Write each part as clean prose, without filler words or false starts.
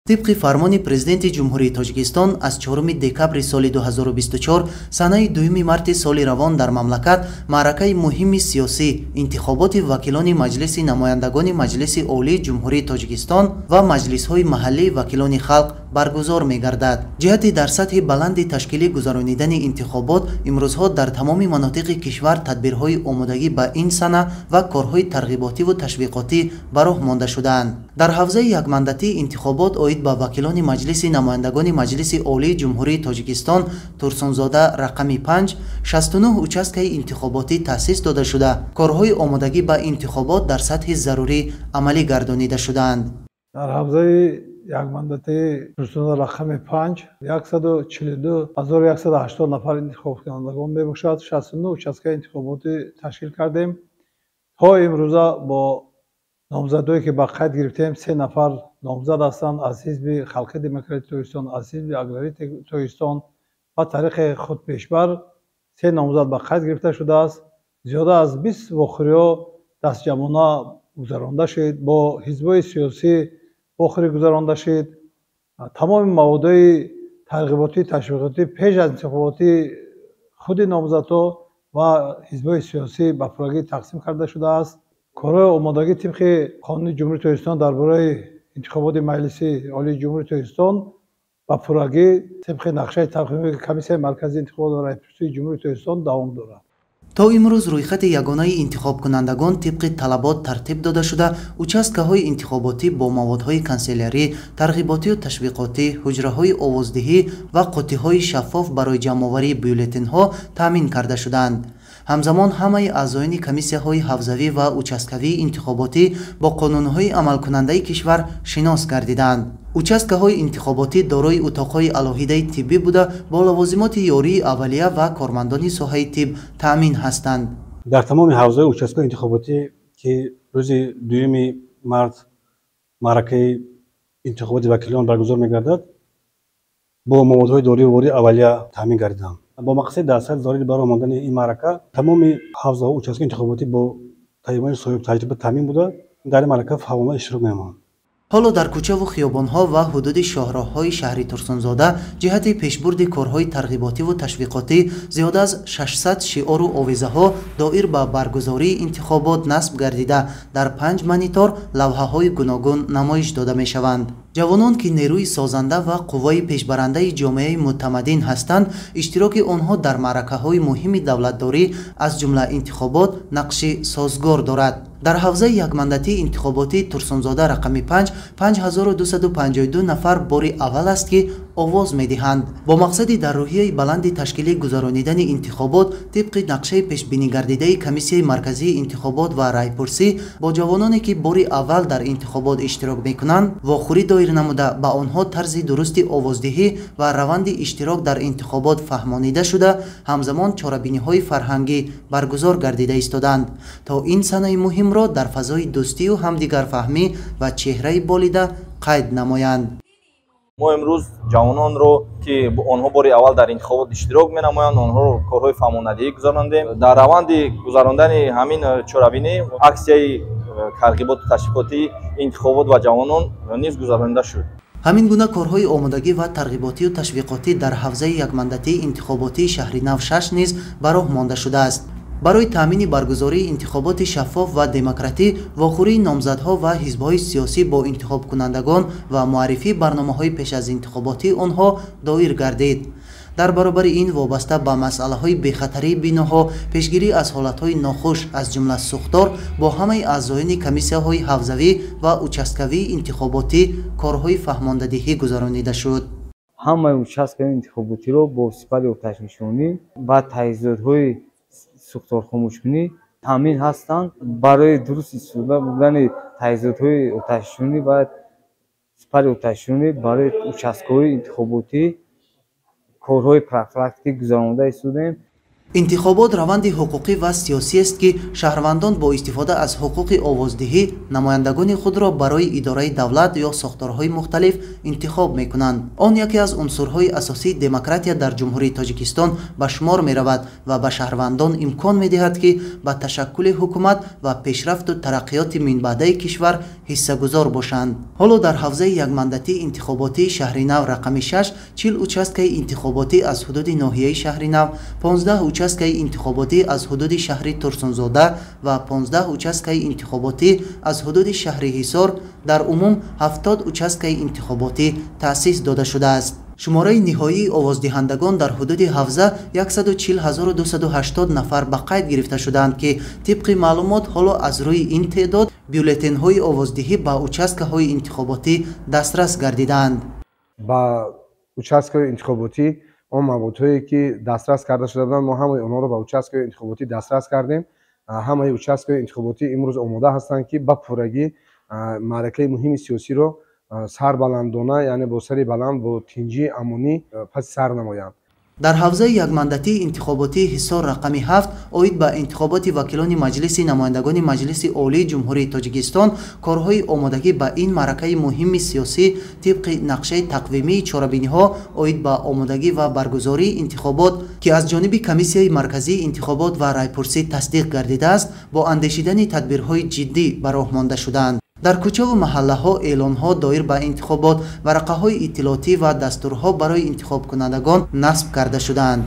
طبق فرمان президенти ҷумҳурии Тоҷикистон аз 4 декабри соли 2024 санаи 2 марти соли равон дар мамлакат маъракаи муҳими сиёсӣ интихоботи вакилони маҷлиси намояндагони Маҷлиси Олии Ҷумҳурии Тоҷикистон ва маҷлисҳои маҳаллии вакилони халқ баргузор мегардад. ҷиҳати дар сатҳи баланди ташкилӣ гузаронидани интихобот имрӯзҳо дар тамоми манотиқи кишвар тадбирҳои омодагӣ ба ин сана ва корҳои тарғиботиву ташвиқотӣ ба роҳ монда шудаанд. дар ҳавзаи якмандатии интихобот оид ба вакилони маҷлиси намояндагони Маҷлиси Олии Ҷумҳурии Тоҷикистон Турсунзода рақами 5 69 участкаи интихоботӣ таъсис дода шуда корҳои омодагӣ ба интихобот дар сатҳи зарурӣ амалӣ гардонида шудаанд. дар ҳавзаи якмандатии Турсунзода рақами 5 142180 нафар интихобкунандагон мебошад. 69 участкаи интихоботӣ ташкил кардем. то имрӯза бо номзадое ки ба қайд гирифтем 3 нафар номзад ҳастанд аз ҳизби халқи демократии Тоҷикистон, аз ҳизби аграрии Тоҷикистон ва тариқи худпешбар 3 номзад ба қайд гирифта шудааст. зиёда аз 20 вохӯриҳо дастҷамона гузаронда шид, бо ҳизбҳои сиёсӣ вохӯрӣ гузаронда шид. тамоми маводҳои тарғиботӣ ташвиқотӣ пеш аз интихоботӣ худи номзадҳо ва ҳизбҳои сиёсӣ ба пуррагӣ тақсим карда шудааст. корҳои омодагӣ тибқи қонуни ҷумҳурии Тоҷикистон дар бораи интихоботи Маҷлиси Олии Ҷумҳурии Тоҷикистон ба пуррагӣ тибқи нақшаи тақвимии Комиссияи марказии интихобот ва райпурсии Ҷумҳурии Тоҷикистон давом дорад. то имрӯз рӯйхати ягонаи интихобкунандагон тибқи талабот тартиб дода шуда участкаҳои интихоботӣ бо маводҳои канселярӣ, тарғиботию ташвиқотӣ, ҳуҷраҳои овоздиҳӣ ва қуттиҳои шаффоф барои ҷамъоварии бюллетенҳо таъмин карда шуданд. ҳамзамон ҳамаи аъзоёни комиссияҳои ҳавзавӣ ва участкавии интихоботӣ бо қонунҳои амалкунандаи кишвар шинос гардиданд. участкаҳои интихоботӣ дорои утоқҳои алоҳидаи тиббӣ буда бо лавозимоти ёрии аввалия ва кормандони соҳаи тиб таъмин ҳастанд. дар тамоми ҳавзаи участкаҳои интихоботӣ ки рӯзи 2 март маъракаи интихоботи вакилон баргузор мегардад, бо маводҳои дории вории аввалия таъмин гардиданд. бо мақсади дастрас дории ба роҳ мондани ин маърака тамоми ҳавзаҳо участкаи интихоботӣ бо таъйинвони соҳиб таҷриба таъмин буда дар ин маърака фаъолона иштирок мемонанд. ҳоло дар кӯчаву хиёбонҳо ва ҳудуди шоҳроҳҳои шаҳри Турсунзода ҷиҳати пешбурди корҳои тарғиботиву ташвиқотӣ зиёда аз 600 шиору овезаҳо доир ба баргузории интихобот насб гардида дар 5 монитор лавҳаҳои гуногун намоиш дода мешаванд. ҷавонон ки нерӯи созанда ва қувваи пешбарандаи ҷомеаи муътамадин ҳастанд, иштироки онҳо дар маъракаҳои муҳими давлатдорӣ аз ҷумла интихобот нақши созгор дорад. дар ҳавзаи якмандатии интихоботии Турсунзода рақами 5 5252 нафар бори аввал аст ки овоз медиҳанд. бо мақсади дар рӯҳияи баланди ташкилӣ гузаронидани интихобот тибқи нақшаи пешбинигардидаи Комиссияи марказии интихобот ва райпурсӣ бо ҷавононе ки бори аввал дар интихобот иштирок мекунанд вохӯрӣ доир намуда ба онҳо тарзи дурусти овоздиҳӣ ва раванди иштирок дар интихобот фаҳмонида шуда ҳамзамон чорабиниҳои фарҳангӣ баргузор гардида истоданд то ин санаи муҳимро дар фазои дӯстию ҳамдигарфаҳмӣ ва чеҳраи болида қайд намоянд. мо имрӯз ҷавононро ки онҳо бори аввал дар интихобот иштирок менамоянд, онҳоро корҳои фаҳмондагӣ гузарондем. дар раванди гузарондани ҳамин чорабинӣ аксияи тарғиботу ташвиқотии интихобот ва ҷавонон низ гузаронида шуд. ҳамин гуна корҳои омодагӣ ва тарғиботию ташвиқотӣ дар ҳавзаи якмандатии интихоботии Шаҳри Нав 6 низ ба роҳ монда шудааст. барои таъмини баргузории интихоботи шаффоф ва демократӣ, вохӯрии номзадҳо ва ҳизбҳои сиёсӣ бо интихобкунандагон ва муаррифии барномаҳои пеш аз интихоботии онҳо доир гардид. дар баробари ин вобаста ба масъалаҳои бехатарии биноҳо, пешгирӣ аз ҳолатҳои нохуш аз ҷумла сӯхтор бо ҳамаи аъзоёни комиссияҳои ҳавзавӣ ва участкавии интихоботӣ корҳои фаҳмондадиҳӣ гузаронида шуд. ҳамаи участкаи интихоботиро бо сипари оташнишонӣ ва таҷҳизотҳои сӯхторхомӯшкунӣ таъмин ҳастанд. барои дуруст истифода бурдани таҷҳизотҳои оташнишонӣ ва сипари оташнишонӣ барои участкаҳои интихоботӣ корҳои профилактикӣ гузаронида истодем. интихобот раванди ҳуқуқӣ ва сиёсӣ аст ки шаҳрвандон бо истифода аз ҳуқуқи овоздиҳӣ намояндагони худро барои идораи давлат ё сохторҳои мухталиф интихоб мекунанд. Он яке аз унсурҳои асосии демократия дар ҷумҳурии Тоҷикистон ба шумор меравад ва ба шаҳрвандон имкон медиҳад ки ба ташаккули ҳукумат ва пешрафту тараққиёти минбаъдаи кишвар ҳиссагузор бошанд. ҳоло дар ҳавзаи якмандатии интихоботии шаҳри нав рақами 6 40 участкаи интихоботӣ аз ҳудуди ноҳияи шаҳри нав, 15 участкаи интихоботӣ аз ҳудуди шаҳри Турсунзода ва 15 участкаи интихоботӣ аз ҳудуди шаҳри Ҳисор, дар умум 70 участкаи интихоботӣ таъсис дода шудааст. шумораи ниҳоии овоздиҳандагон дар ҳудуди ҳавза 140280 нафар ба қайд гирифта шуданд ки тибқи маълумот ҳоло аз рӯи ин теъдод бюллетенҳои овоздиҳӣ ба участкаҳои интихоботӣ дастрас гардидаанд. ба участкаҳои интихоботӣ он маводҳое ки дастрас карда шуда буданд, мо ҳамаи онҳоро ба участкаҳои интихоботӣ дастрас кардем. ҳамаи участкаҳои интихоботӣ имрӯз омода ҳастанд ки ба пуррагӣ маъракаи муҳими сиёсиро сарбаландона, яъне бо сари баланд, бо тинҷии амонӣ паси сар намоянд. дар ҳавзаи якмандатии интихоботии Ҳисор рақами 7 оид ба интихоботи вакилони маҷлиси намояндагони Маҷлиси Олии Ҷумҳурии Тоҷикистон, корҳои омодагӣ ба ин маъракаи муҳими сиёсӣ тибқи нақшаи тақвимии чорабиниҳо оид ба омодагӣ ва баргузории интихобот ки аз ҷониби Комиссияи марказии интихобот ва райпурсӣ тасдиқ гардидааст, бо андешидани тадбирҳои ҷиддӣ ба роҳ монда шуданд. дар кӯчаву маҳаллаҳо эълонҳо доир ба интихобот, варақаҳои иттилоотӣ ва дастурҳо барои интихобкунандагон насб карда шуданд.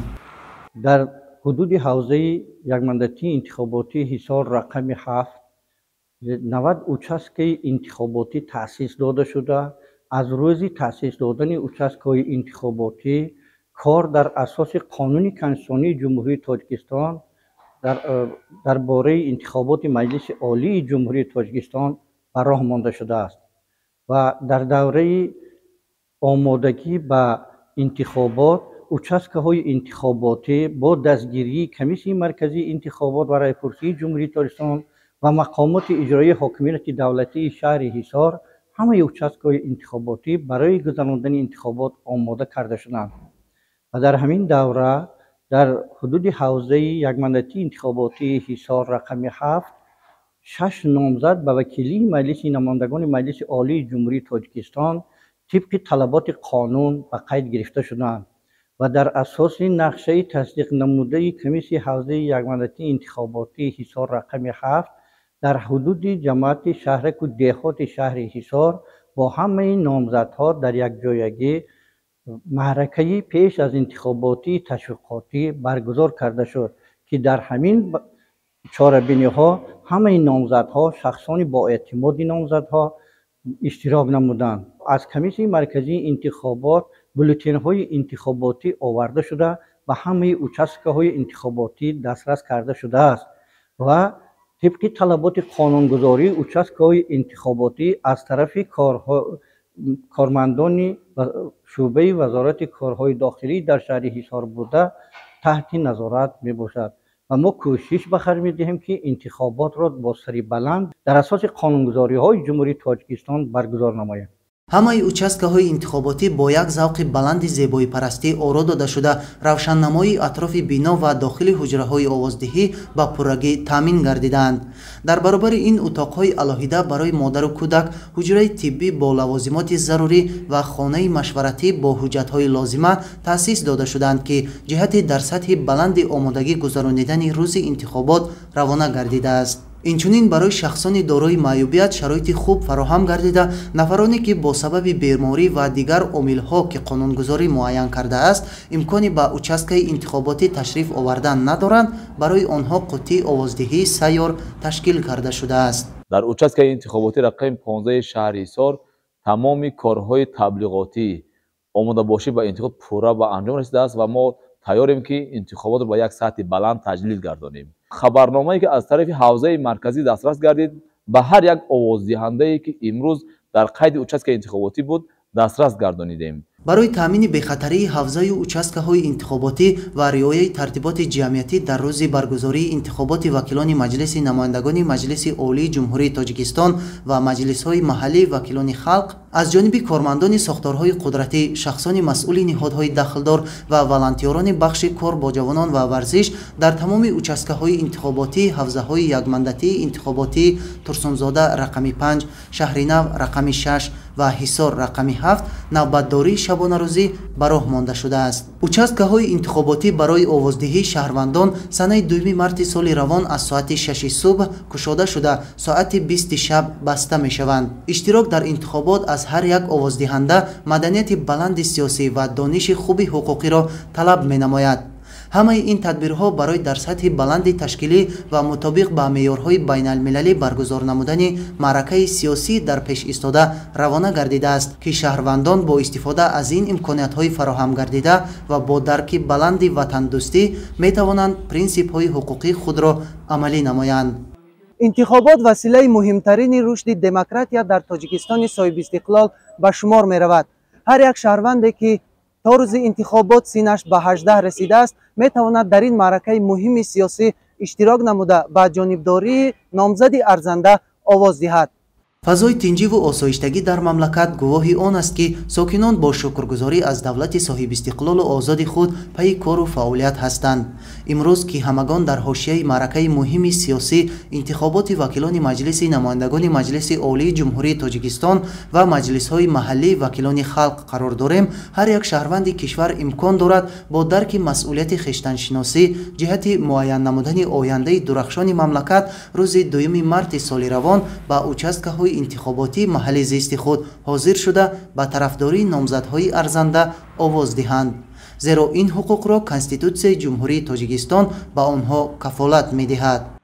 дар ҳудуди ҳавзаи якмандатии интихоботии Ҳисор рақами 7 90 участкаи интихоботӣ таъсис дода шуда, аз рӯзи таъсис додани участкаҳои интихоботӣ кор дар асоси қонуни конститутсионии ҷумҳурии Тоҷикистон дар бораи интихоботи Маҷлиси Олии Ҷумҳурии Тоҷикистон ба роҳ монда шудааст ва дар давраи омодагӣ ба интихобот участкаҳои интихоботӣ бо дастгирии Комиссияи марказии интихобот ва райпурсии Ҷумҳурии Тоҷикистон ва мақомоти иҷроии ҳокимияти давлатии шаҳри Ҳисор ҳамаи участкаҳои интихоботӣ барои гузарондани интихобот омода карда шуданд ва дар ҳамин давра дар ҳудуди ҳавзаи якмандатии интихоботии Ҳисор рақами 7 6 номзад ба вакилии Маҷлиси намояндагони Маҷлиси Олии Ҷумҳурии Тоҷикистон тибқи талаботи қонун ба қайд гирифта шуданд ва дар асоси нақшаи тасдиқнамудаи Комиссияи ҳавзаи якмандатии интихоботии Ҳисор рақами 7 дар ҳудуди ҷамъияти шаҳраку деҳоти шаҳри Ҳисор бо ҳамаи номзадҳо дар якҷоягӣ маъракаи пеш аз интихоботии ташвиқотӣ баргузор карда шуд ки дар ҳамин чорабиниҳо ҳамаи номзадҳо, шахсони боэътимоди номзадҳо иштирок намуданд. аз Комиссияи марказии интихобот бюллетенҳои интихоботӣ оварда шуда ба ҳамаи участкаҳои интихоботӣ дастрас карда шудааст ва тибқи талаботи қонунгузории участкаҳои интихоботӣ аз тарафи кормандони шӯъбаи вазорати корҳои дохилӣ дар шаҳри Ҳисор буда таҳти назорат мебошад ва мо кӯшиш ба харҷ медиҳем ки интихоботро бо сари баланд дар асоси қонунгузориҳои Ҷумҳурии Тоҷикистон баргузор намоем. ҳамаи участкаҳои интихоботӣ бо як завқи баланди зебоипарастӣ оро дода шуда, равшаннамоии атрофи бино ва дохили ҳуҷраҳои овоздиҳӣ ба пуррагӣ таъмин гардиданд. дар баробари ин утоқҳои алоҳида барои модару кӯдак, ҳуҷраи тиббӣ бо лавозимоти зарурӣ ва хонаи машваратӣ бо ҳуҷҷатҳои лозима таъсис дода шуданд ки ҷиҳати дар сатҳи баланди омодагӣ гузарондани рӯзи интихобот равона гардидааст. инчунин барои шахсони дорои маъюбият шароити хуб фароҳам гардида, нафароне ки бо сабаби беморӣ ва дигар омилҳо ки қонунгузорӣ муайян кардааст имкони ба участкаи интихоботӣ ташриф овардан надоранд, барои онҳо қуттии овоздиҳии сайёр ташкил карда шудааст. дар участкаи интихоботӣ рақами 15 шаҳри Ҳисор тамоми корҳои таблиғотӣ омодабошӣ ба интихоб пурра ба анҷом расидааст ва мо тайёрем ки интихоботро ба як сатҳи баланд таҷлил гардонем. хабарномае ки аз тарафи ҳавзаи марказӣ дастрас гардид, ба ҳар як овоздиҳандае ки имрӯз дар қайди участкаи интихоботӣ буд дастрас гардонидем. барои таъмини бехатарии ҳавзаю участкаҳои интихоботӣ ва риояи тартиботи ҷамъиятӣ дар рӯзи баргузории интихоботи вакилони Маҷлиси намояндагони Маҷлиси Олии Ҷумҳурии Тоҷикистон ва маҷлисҳои маҳаллии вакилони халқ, аз ҷониби кормандони сохторҳои қудратӣ, шахсони масъули ниҳодҳои дахлдор ва волонтёрони бахши кор бо ҷавонон ва варзиш дар тамоми участкаҳои интихоботӣ, ҳавзаҳои якмандатии интихоботӣ Турсунзода рақами 5, Шаҳринав рақами 6 ва Ҳисор рақами 7 навбатдории шабонарӯзӣ ба роҳ монда шудааст. Участкаҳои интихоботӣ барои овоздиҳии шаҳрвандон санаи 2 марти соли равон аз соати 6 субҳ кушода шуда соати 20 шаб баста мешаванд. иштирок дар интихобот аз ҳар як овоздиҳанда маданияти баланди сиёсӣ ва дониши хуби ҳуқуқиро талаб менамояд. ҳамаи ин тадбирҳо барои дар сатҳи баланди ташкилӣ ва мутобиқ ба меъёрҳои байналмилалӣ баргузор намудани маъракаи сиёсӣ дар пеш истода равона гардидааст, ки шаҳрвандон бо истифода аз ин имкониятҳои фароҳам гардида ва бо дарки баланди ватандӯстӣ метавонанд принсипҳои ҳуқуқии худро амалӣ намоянд. интихобот василаи муҳимтарини рушди демократия дар тоҷикистони соҳибистиқлол ба шумор меравад. ҳар як шаҳрванде ки то рӯзи интихобот синаш ба 18 расидааст метавонад дар ин маъракаи муҳими сиёсӣ иштирок намуда ба ҷонибдории номзади арзанда овоз диҳад. фазои тинҷиву осоиштагӣ дар мамлакат гувоҳи он аст, ки сокинон бо шукргузорӣ аз давлати соҳибистиқлолу озоди худ пайи кору фаъолият ҳастанд. имрӯз ки ҳамагон дар ҳошияи маъракаи муҳими сиёсӣ, интихоботи вакилони маҷлиси намояндагони Маҷлиси Олии Ҷумҳурии Тоҷикистон ва маҷлисҳои маҳаллии вакилони халқ қарор дорем, ҳар як шаҳрванди кишвар имкон дорад бо дарки масъулияти хештаншиносӣ ҷиҳати муайян намудани ояндаи дурахшони мамлакат рӯзи 2 марти соли равон ба участкаҳои интихоботии маҳалли зисти худ ҳозир шуда ба тарафдории номзадҳои арзанда овоз диҳанд, зеро ин ҳуқуқро Конститутсияи Ҷумҳурии Тоҷикистон ба онҳо кафолат медиҳад.